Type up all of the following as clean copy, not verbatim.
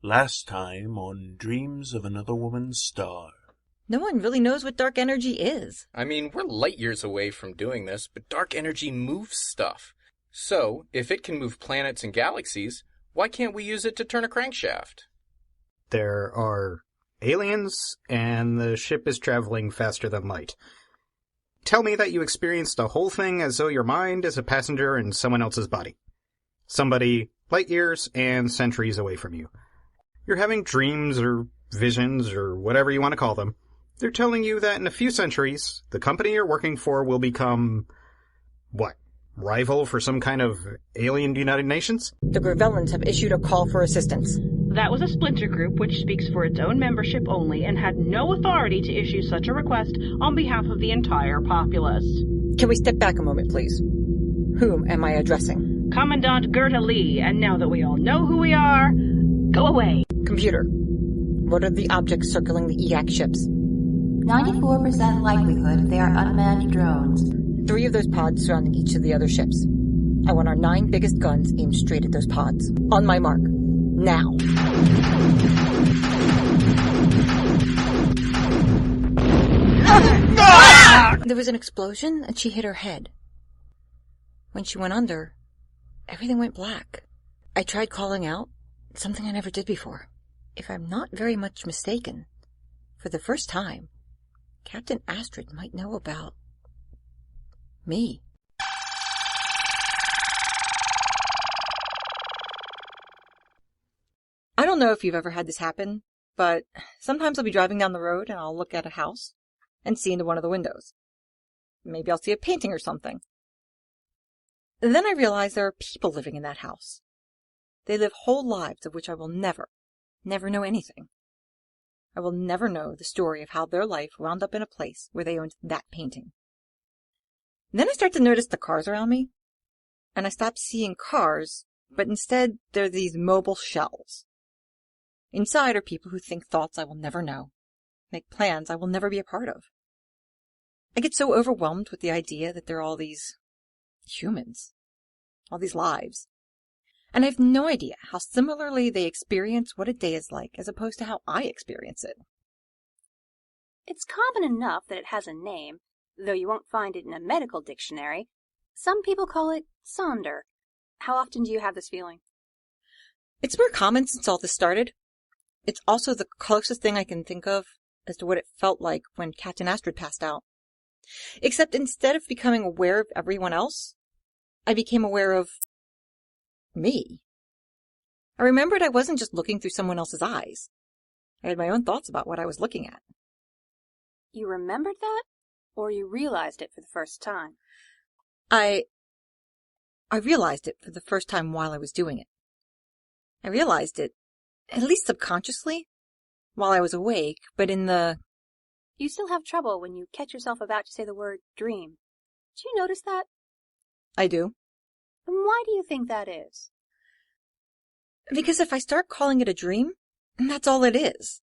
Last time on Dreams of Another Woman's Star. No one really knows what dark energy is. I mean, we're light years away from doing this, but dark energy moves stuff. So, if it can move planets and galaxies, why can't we use it to turn a crankshaft? There are aliens, and the ship is traveling faster than light. Tell me that you experienced the whole thing as though your mind is a passenger in someone else's body. Somebody light years and centuries away from you. You're having dreams or visions or whatever you want to call them. They're telling you that in a few centuries, the company you're working for will become, what, rival for some kind of alien United Nations? The Gravellans have issued a call for assistance. That was a splinter group which speaks for its own membership only and had no authority to issue such a request on behalf of the entire populace. Can we step back a moment, please? Whom am I addressing? Commandant Gerda Lee, and now that we all know who we are, go away. Computer, what are the objects circling the EAC ships? 94% likelihood they are unmanned drones. 3 of those pods surrounding each of the other ships. I want our 9 biggest guns aimed straight at those pods. On my mark. Now. There was an explosion and she hit her head. When she went under, everything went black. I tried calling out, something I never did before. If I'm not very much mistaken, for the first time, Captain Astrid might know about me. I don't know if you've ever had this happen, but sometimes I'll be driving down the road and I'll look at a house and see into one of the windows. Maybe I'll see a painting or something. And then I realize there are people living in that house. They live whole lives of which I will never know anything. I will never know the story of how their life wound up in a place where they owned that painting. Then I start to notice the cars around me, and I stop seeing cars, but instead they're these mobile shells. Inside are people who think thoughts I will never know, make plans I will never be a part of. I get so overwhelmed with the idea that there are all these humans, all these lives, and I have no idea how similarly they experience what a day is like as opposed to how I experience it. It's common enough that it has a name, though you won't find it in a medical dictionary. Some people call it Sonder. How often do you have this feeling? It's more common since all this started. It's also the closest thing I can think of as to what it felt like when Captain Astrid passed out. Except instead of becoming aware of everyone else, I became aware of me. I remembered I wasn't just looking through someone else's eyes. I had my own thoughts about what I was looking at. You remembered that? Or you realized it for the first time? I realized it for the first time while I was doing it. I realized it, at least subconsciously, while I was awake, but in the... You still have trouble when you catch yourself about to say the word dream. Do you notice that? I do. And why do you think that is? Because if I start calling it a dream, that's all it is.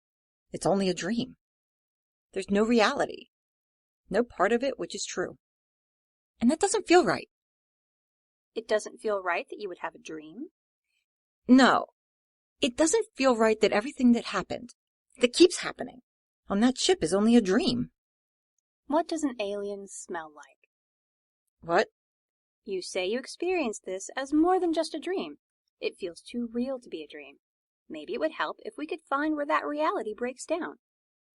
It's only a dream. There's no reality. No part of it which is true. And that doesn't feel right. It doesn't feel right that you would have a dream? No. It doesn't feel right that everything that happened, that keeps happening, on that ship is only a dream. What does an alien smell like? What? You say you experienced this as more than just a dream. It feels too real to be a dream. Maybe it would help if we could find where that reality breaks down.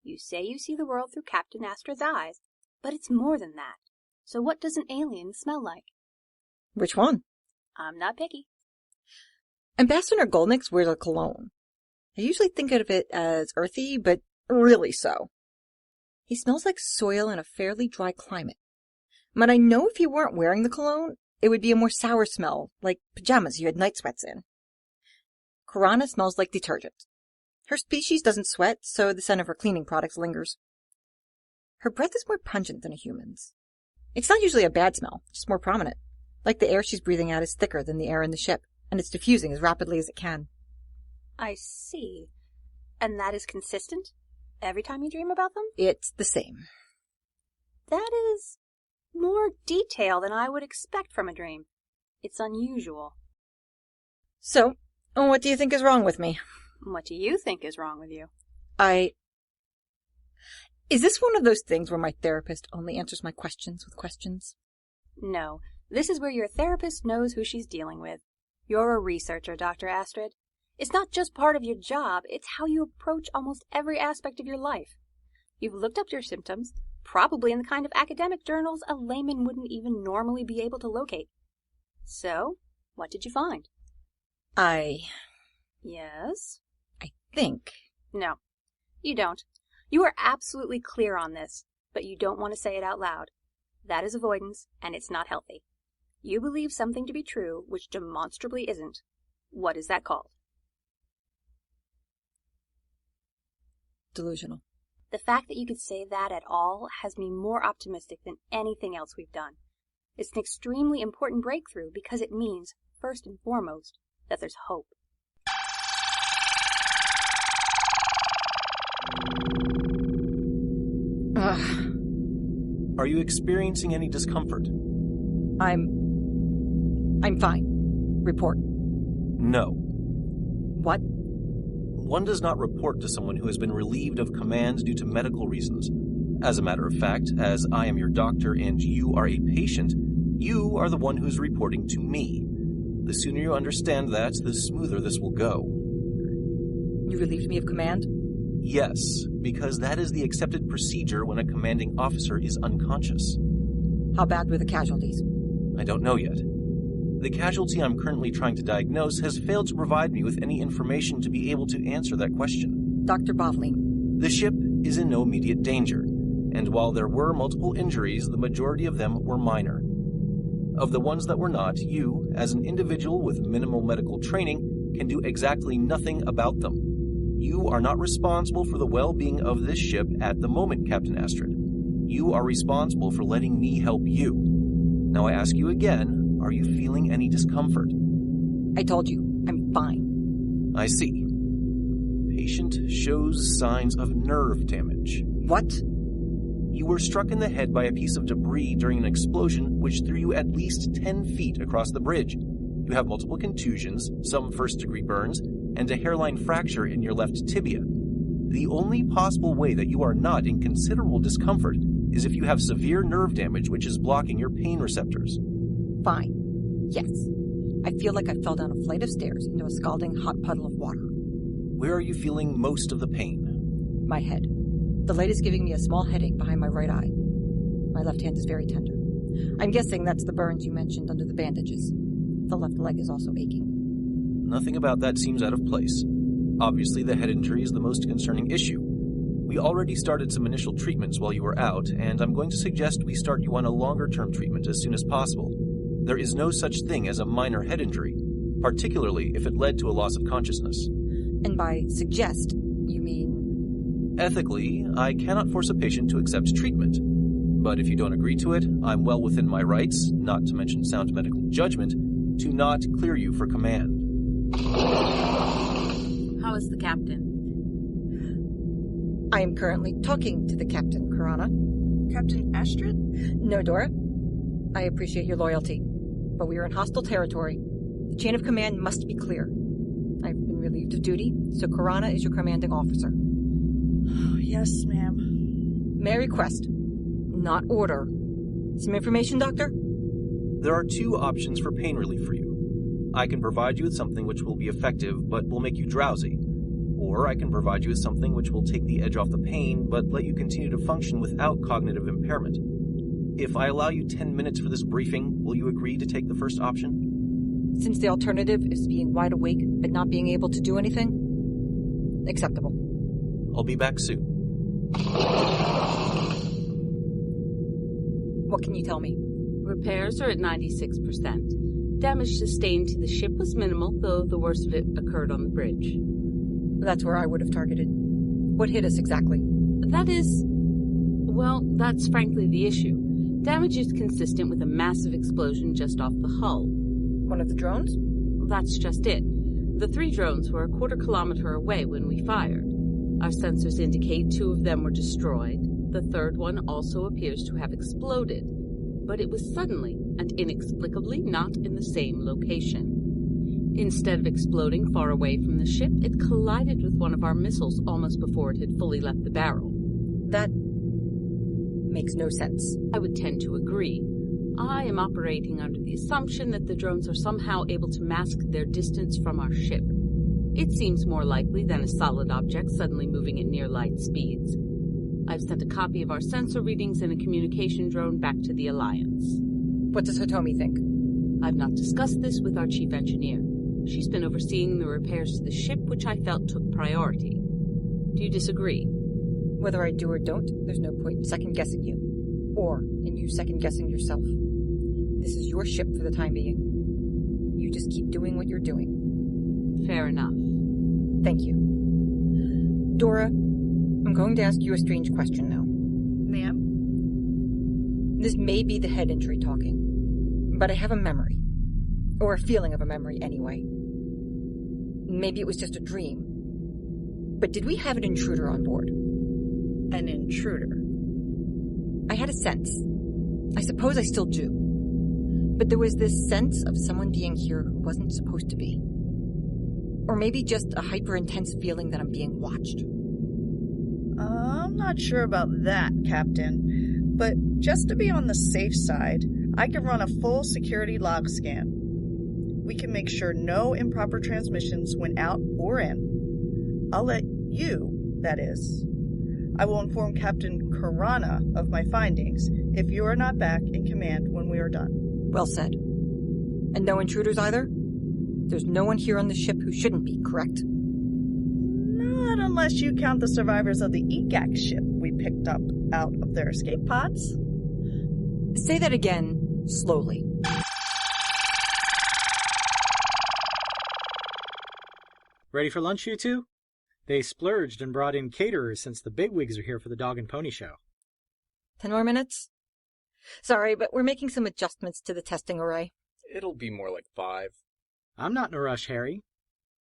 You say you see the world through Captain Astrid's eyes, but it's more than that. So what does an alien smell like? Which one? I'm not picky. Ambassador Goldnick's wears a cologne. I usually think of it as earthy, but really so. He smells like soil in a fairly dry climate. But I know if he weren't wearing the cologne, it would be a more sour smell, like pajamas you had night sweats in. Corana smells like detergent. Her species doesn't sweat, so the scent of her cleaning products lingers. Her breath is more pungent than a human's. It's not usually a bad smell, just more prominent. Like the air she's breathing out is thicker than the air in the ship, and it's diffusing as rapidly as it can. I see. And that is consistent? Every time you dream about them? It's the same. That is more detail than I would expect from a dream. It's unusual. So, what do you think is wrong with me? What do you think is wrong with you? Is this one of those things where my therapist only answers my questions with questions? No, this is where your therapist knows who she's dealing with. You're a researcher, Dr. Astrid. It's not just part of your job, it's how you approach almost every aspect of your life. You've looked up your symptoms, probably in the kind of academic journals a layman wouldn't even normally be able to locate. So, what did you find? Yes? I think... No, you don't. You are absolutely clear on this, but you don't want to say it out loud. That is avoidance, and it's not healthy. You believe something to be true, which demonstrably isn't. What is that called? Delusional. The fact that you could say that at all has me more optimistic than anything else we've done. It's an extremely important breakthrough because it means, first and foremost, that there's hope. Are you experiencing any discomfort? I'm fine. Report. No. What? One does not report to someone who has been relieved of command due to medical reasons. As a matter of fact, as I am your doctor and you are a patient, you are the one who's reporting to me. The sooner you understand that, the smoother this will go. You relieved me of command? Yes, because that is the accepted procedure when a commanding officer is unconscious. How bad were the casualties? I don't know yet. The casualty I'm currently trying to diagnose has failed to provide me with any information to be able to answer that question. Dr. Bovling. The ship is in no immediate danger, and while there were multiple injuries, the majority of them were minor. Of the ones that were not, you, as an individual with minimal medical training, can do exactly nothing about them. You are not responsible for the well-being of this ship at the moment, Captain Astrid. You are responsible for letting me help you. Now I ask you again, are you feeling any discomfort? I told you, I'm fine. I see. Patient shows signs of nerve damage. What? You were struck in the head by a piece of debris during an explosion which threw you at least 10 feet across the bridge. You have multiple contusions, some first-degree burns, and a hairline fracture in your left tibia. The only possible way that you are not in considerable discomfort is if you have severe nerve damage which is blocking your pain receptors. Fine. Yes. I feel like I fell down a flight of stairs into a scalding hot puddle of water. Where are you feeling most of the pain? My head. The light is giving me a small headache behind my right eye. My left hand is very tender. I'm guessing that's the burns you mentioned under the bandages. The left leg is also aching. Nothing about that seems out of place. Obviously, the head injury is the most concerning issue. We already started some initial treatments while you were out, and I'm going to suggest we start you on a longer-term treatment as soon as possible. There is no such thing as a minor head injury, particularly if it led to a loss of consciousness. And by suggest, you mean? Ethically, I cannot force a patient to accept treatment. But if you don't agree to it, I'm well within my rights, not to mention sound medical judgment, to not clear you for command. How is the captain? I am currently talking to the captain, Karana. Captain Astrid? No, Dora. I appreciate your loyalty, but we are in hostile territory. The chain of command must be clear. I've been relieved of duty, so Karana is your commanding officer. Yes, ma'am. May I request, not order, some information, Doctor? There are two options for pain relief for you. I can provide you with something which will be effective but will make you drowsy. Or I can provide you with something which will take the edge off the pain but let you continue to function without cognitive impairment. If I allow you 10 minutes for this briefing, will you agree to take the first option? Since the alternative is being wide awake but not being able to do anything, acceptable. I'll be back soon. What can you tell me? Repairs are at 96%. Damage sustained to the ship was minimal, though the worst of it occurred on the bridge. That's where I would have targeted. What hit us exactly? That's frankly the issue. Damage is consistent with a massive explosion just off the hull. One of the drones? That's just it. The 3 drones were a quarter-kilometer away when we fired. Our sensors indicate 2 of them were destroyed. The third one also appears to have exploded, but it was suddenly and inexplicably not in the same location. Instead of exploding far away from the ship, it collided with one of our missiles almost before it had fully left the barrel. That makes no sense. I would tend to agree. I am operating under the assumption that the drones are somehow able to mask their distance from our ship. It seems more likely than a solid object suddenly moving at near light speeds. I've sent a copy of our sensor readings in a communication drone back to the Alliance. What does Hitomi think? I've not discussed this with our chief engineer. She's been overseeing the repairs to the ship, which I felt took priority. Do you disagree? Whether I do or don't, there's no point in second-guessing you. Or in you second-guessing yourself. This is your ship for the time being. You just keep doing what you're doing. Fair enough. Thank you. Dora, I'm going to ask you a strange question now. Ma'am? This may be the head injury talking, but I have a memory. Or a feeling of a memory, anyway. Maybe it was just a dream. But did we have an intruder on board? An intruder? I had a sense. I suppose I still do. But there was this sense of someone being here who wasn't supposed to be. Or maybe just a hyper-intense feeling that I'm being watched. I'm not sure about that, Captain. But just to be on the safe side, I can run a full security log scan. We can make sure no improper transmissions went out or in. I'll let you, that is. I will inform Captain Karana of my findings if you are not back in command when we are done. Well said. And no intruders either? There's no one here on the ship who shouldn't be, correct? Not unless you count the survivors of the EGAC ship we picked up out of their escape pods. Say that again, slowly. Ready for lunch, you two? They splurged and brought in caterers since the bigwigs are here for the Dog and Pony Show. 10 more minutes? Sorry, but we're making some adjustments to the testing array. It'll be more like 5. I'm not in a rush, Harry.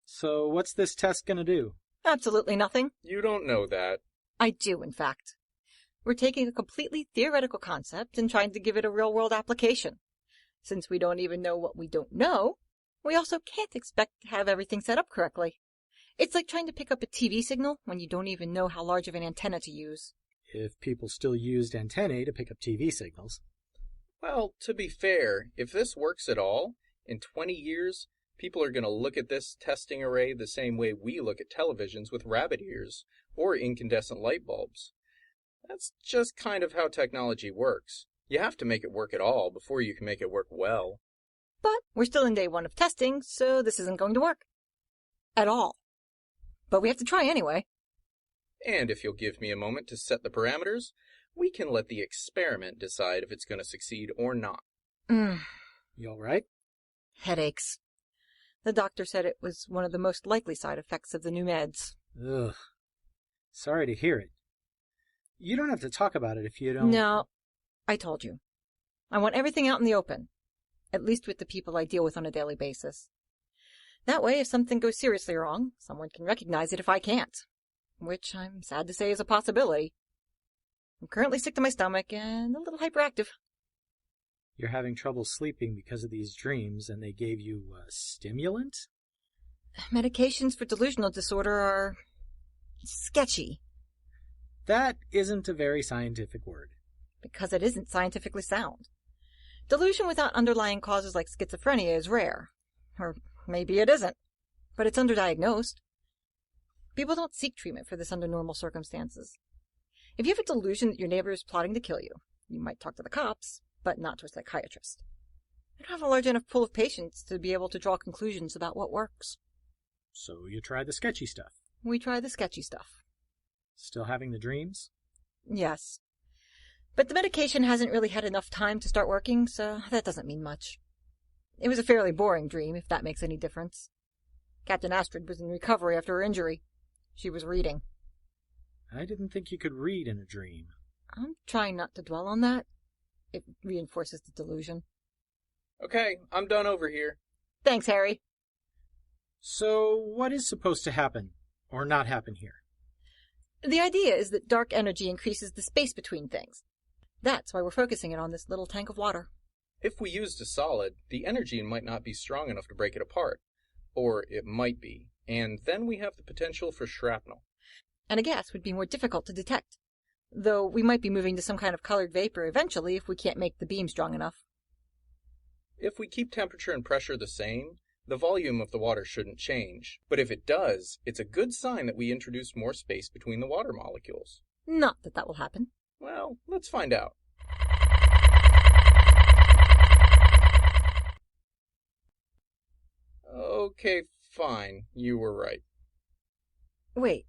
So what's this test gonna do? Absolutely nothing. You don't know that. I do, in fact. We're taking a completely theoretical concept and trying to give it a real-world application. Since we don't even know what we don't know, we also can't expect to have everything set up correctly. It's like trying to pick up a TV signal when you don't even know how large of an antenna to use. If people still used antennae to pick up TV signals. Well, to be fair, if this works at all, in 20 years, people are going to look at this testing array the same way we look at televisions with rabbit ears or incandescent light bulbs. That's just kind of how technology works. You have to make it work at all before you can make it work well. But we're still in day 1 of testing, so this isn't going to work. At all. But we have to try anyway. And if you'll give me a moment to set the parameters, we can let the experiment decide if it's going to succeed or not. You all right? Headaches. The doctor said it was one of the most likely side effects of the new meds. Ugh. Sorry to hear it. You don't have to talk about it if you don't... No, I told you. I want everything out in the open. At least with the people I deal with on a daily basis. That way, if something goes seriously wrong, someone can recognize it if I can't. Which, I'm sad to say, is a possibility. I'm currently sick to my stomach and a little hyperactive. You're having trouble sleeping because of these dreams, and they gave you a stimulant? Medications for delusional disorder are... sketchy. That isn't a very scientific word. Because it isn't scientifically sound. Delusion without underlying causes like schizophrenia is rare. Or maybe it isn't. But it's underdiagnosed. People don't seek treatment for this under normal circumstances. If you have a delusion that your neighbor is plotting to kill you, you might talk to the cops, but not to a psychiatrist. I don't have a large enough pool of patients to be able to draw conclusions about what works. So you try the sketchy stuff. We try the sketchy stuff. Still having the dreams? Yes. But the medication hasn't really had enough time to start working, so that doesn't mean much. It was a fairly boring dream, if that makes any difference. Captain Astrid was in recovery after her injury. She was reading. I didn't think you could read in a dream. I'm trying not to dwell on that. It reinforces the delusion. Okay, I'm done over here. Thanks, Harry. So, what is supposed to happen, or not happen here? The idea is that dark energy increases the space between things. That's why we're focusing it on this little tank of water. If we used a solid, the energy might not be strong enough to break it apart. Or it might be. And then we have the potential for shrapnel. And a gas would be more difficult to detect. Though we might be moving to some kind of colored vapor eventually if we can't make the beam strong enough. If we keep temperature and pressure the same, the volume of the water shouldn't change. But if it does, it's a good sign that we introduced more space between the water molecules. Not that that will happen. Well, let's find out. Okay, fine. You were right. Wait,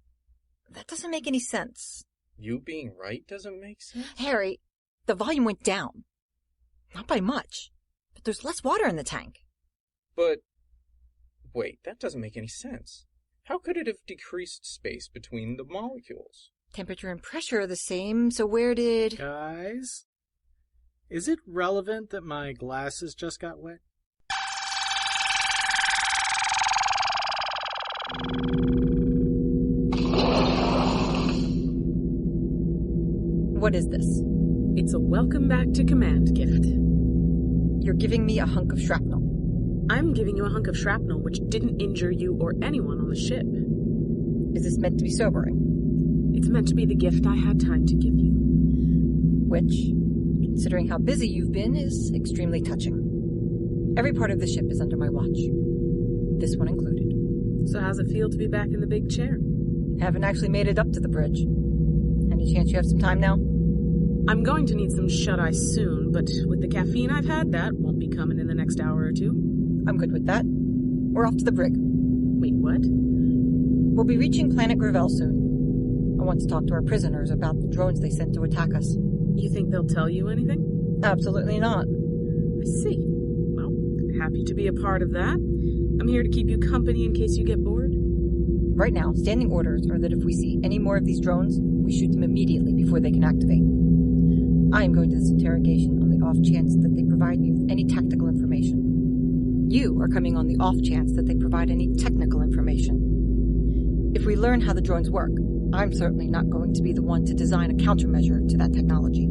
that doesn't make any sense. You being right doesn't make sense? Harry, the volume went down. Not by much, but there's less water in the tank. But, wait, that doesn't make any sense. How could it have decreased space between the molecules? Temperature and pressure are the same, so where did... Guys, is it relevant that my glasses just got wet? What is this? It's a welcome back to command gift. You're giving me a hunk of shrapnel. I'm giving you a hunk of shrapnel which didn't injure you or anyone on the ship. Is this meant to be sobering? It's meant to be the gift I had time to give you. Which, considering how busy you've been, is extremely touching. Every part of the ship is under my watch. This one included. So how's it feel to be back in the big chair? Haven't actually made it up to the bridge. Any chance you have some time now? I'm going to need some shut-eye soon, but with the caffeine I've had, that won't be coming in the next hour or two. I'm good with that. We're off to the brig. Wait, what? We'll be reaching planet Gravel soon. I want to talk to our prisoners about the drones they sent to attack us. You think they'll tell you anything? Absolutely not. I see. Well, happy to be a part of that. I'm here to keep you company in case you get bored. Right now, standing orders are that if we see any more of these drones, we shoot them immediately before they can activate. I am going to this interrogation on the off chance that they provide me with any tactical information. You are coming on the off chance that they provide any technical information. If we learn how the drones work, I'm certainly not going to be the one to design a countermeasure to that technology.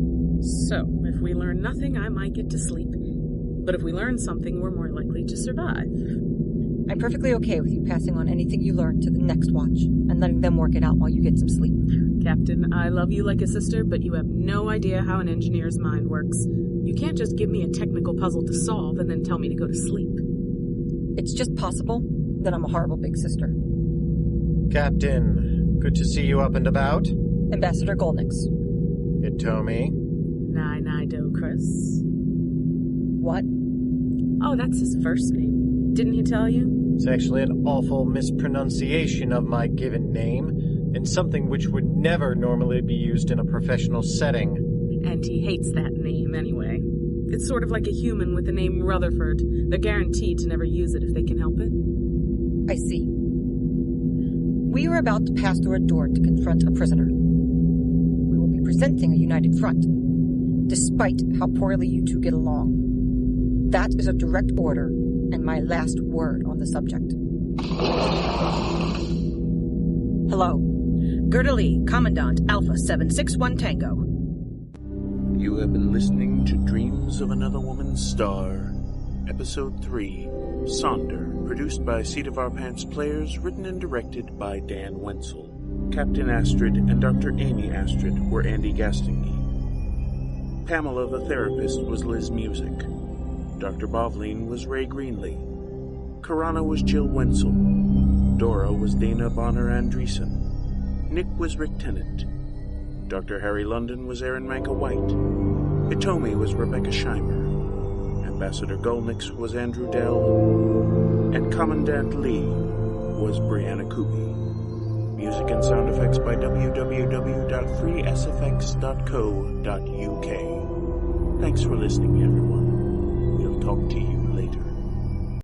So, if we learn nothing, I might get to sleep. But if we learn something, we're more likely to survive. I'm perfectly okay with you passing on anything you learn to the next watch and letting them work it out while you get some sleep. Captain, I love you like a sister, but you have no idea how an engineer's mind works. You can't just give me a technical puzzle to solve and then tell me to go to sleep. It's just possible that I'm a horrible big sister. Captain, good to see you up and about. Ambassador Golnix. Hitomi. Nai Chris. What? Oh, that's his first name. Didn't he tell you? It's actually an awful mispronunciation of my given name, and something which would never normally be used in a professional setting. And he hates that name anyway. It's sort of like a human with the name Rutherford. They're guaranteed to never use it if they can help it. I see. We are about to pass through a door to confront a prisoner. We will be presenting a united front, despite how poorly you two get along. That is a direct order, and my last word on the subject. Hello. Gerda Lee, Commandant, Alpha 761 Tango. You have been listening to Dreams of Another Woman's Star, Episode 3, Sonder, produced by Seat of Our Pants players, written and directed by Dan Wenzel. Captain Astrid and Dr. Amy Astrid were Andy Gastingy. Pamela the therapist was Liz Music. Dr. Bovline was Ray Greenlee. Karana was Jill Wenzel. Dora was Dana Bonner Andreessen. Nick was Rick Tennant. Dr. Harry London was Aaron Manka White. Hitomi was Rebecca Scheimer. Ambassador Golnix was Andrew Dell. And Commandant Lee was Brianna Kubi. Music and sound effects by www.freesfx.co.uk. Thanks for listening, everyone. We'll talk to you later.